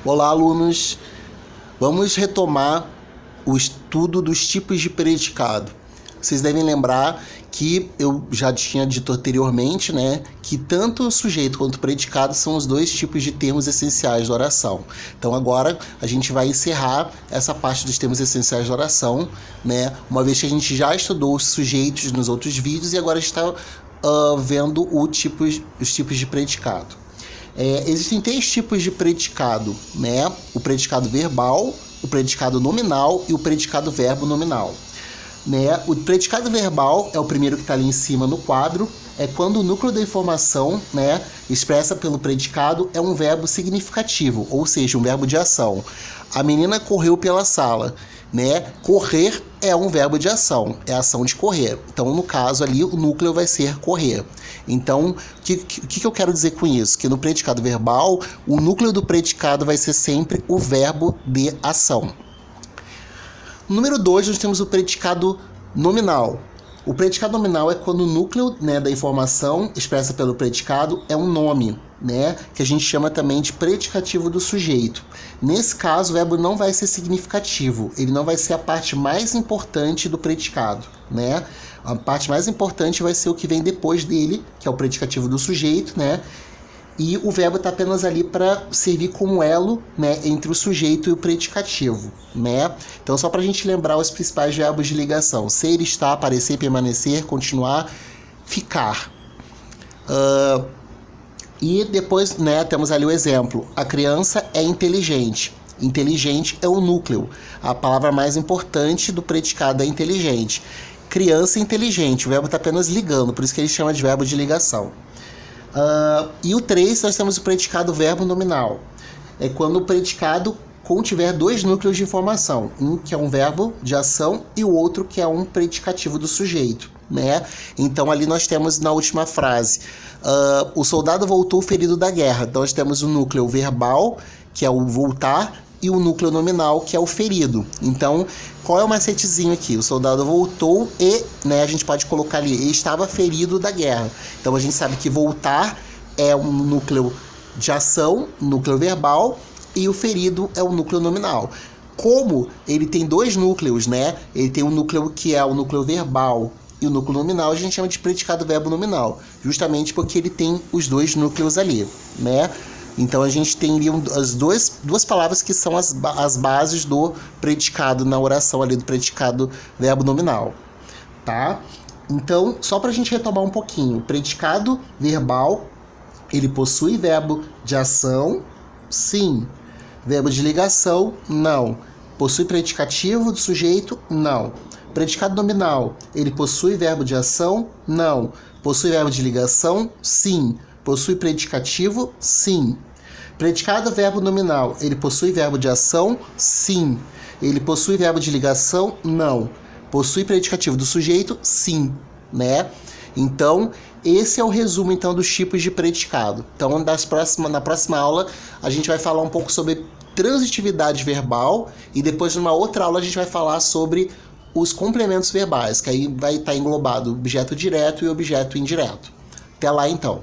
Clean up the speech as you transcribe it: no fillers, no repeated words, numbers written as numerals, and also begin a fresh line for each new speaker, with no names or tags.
Olá, alunos! Vamos retomar o estudo dos tipos de predicado. Vocês devem lembrar que eu já tinha dito anteriormente, que tanto o sujeito quanto o predicado são os dois tipos de termos essenciais da oração. Então agora a gente vai encerrar essa parte dos termos essenciais da oração, uma vez que a gente já estudou os sujeitos nos outros vídeos e agora está vendo os tipos de predicado. Existem três tipos de predicado, o predicado verbal, o predicado nominal e o predicado verbo nominal. O predicado verbal é o primeiro que está ali em cima no quadro, é quando o núcleo da informação, expressa pelo predicado, é um verbo significativo, ou seja, um verbo de ação. A menina correu pela sala. Correr é um verbo de ação, é a ação de correr. Então, no caso ali, o núcleo vai ser correr. Então, o que eu quero dizer com isso? Que no predicado verbal, o núcleo do predicado vai ser sempre o verbo de ação. Número 2, nós temos o predicado nominal. O predicado nominal é quando o núcleo da informação expressa pelo predicado é um nome, que a gente chama também de predicativo do sujeito. Nesse caso, o verbo não vai ser significativo, ele não vai ser a parte mais importante do predicado. A parte mais importante vai ser o que vem depois dele, que é o predicativo do sujeito, e o verbo está apenas ali para servir como elo entre o sujeito e o predicativo. Então, só para a gente lembrar os principais verbos de ligação: ser, estar, aparecer, permanecer, continuar, ficar. E depois temos ali o exemplo: a criança é inteligente. Inteligente é o núcleo. A palavra mais importante do predicado é inteligente. Criança inteligente, o verbo está apenas ligando, por isso que ele chama de verbo de ligação. E o 3, nós temos o predicado verbo nominal. É quando o predicado contiver dois núcleos de informação. Um que é um verbo de ação e o outro que é um predicativo do sujeito. Então ali nós temos na última frase, o soldado voltou ferido da guerra. Então nós temos o núcleo verbal, que é o voltar, e o núcleo nominal, que é o ferido. Então, qual é o macetezinho aqui? O soldado voltou e, a gente pode colocar ali, ele estava ferido da guerra. Então, a gente sabe que voltar é um núcleo de ação, núcleo verbal, e o ferido é o núcleo nominal. Como ele tem dois núcleos, ele tem um núcleo que é o núcleo verbal e o núcleo nominal, a gente chama de predicado verbo nominal, justamente porque ele tem os dois núcleos ali, Então, a gente tem ali as duas palavras que são as bases do predicado na oração ali, do predicado verbo nominal, tá? Então, só para a gente retomar um pouquinho, o predicado verbal, ele possui verbo de ação, sim. Verbo de ligação, não. Possui predicativo do sujeito, não. Predicado nominal, ele possui verbo de ação, não. Possui verbo de ligação, sim. Possui predicativo? Sim. Predicado verbo nominal, ele possui verbo de ação? Sim. Ele possui verbo de ligação? Não. Possui predicativo do sujeito? Sim. Então, esse é o resumo então dos tipos de predicado. Então, na próxima aula, a gente vai falar um pouco sobre transitividade verbal e depois, numa outra aula, a gente vai falar sobre os complementos verbais, que aí vai estar englobado objeto direto e objeto indireto. Até lá, então.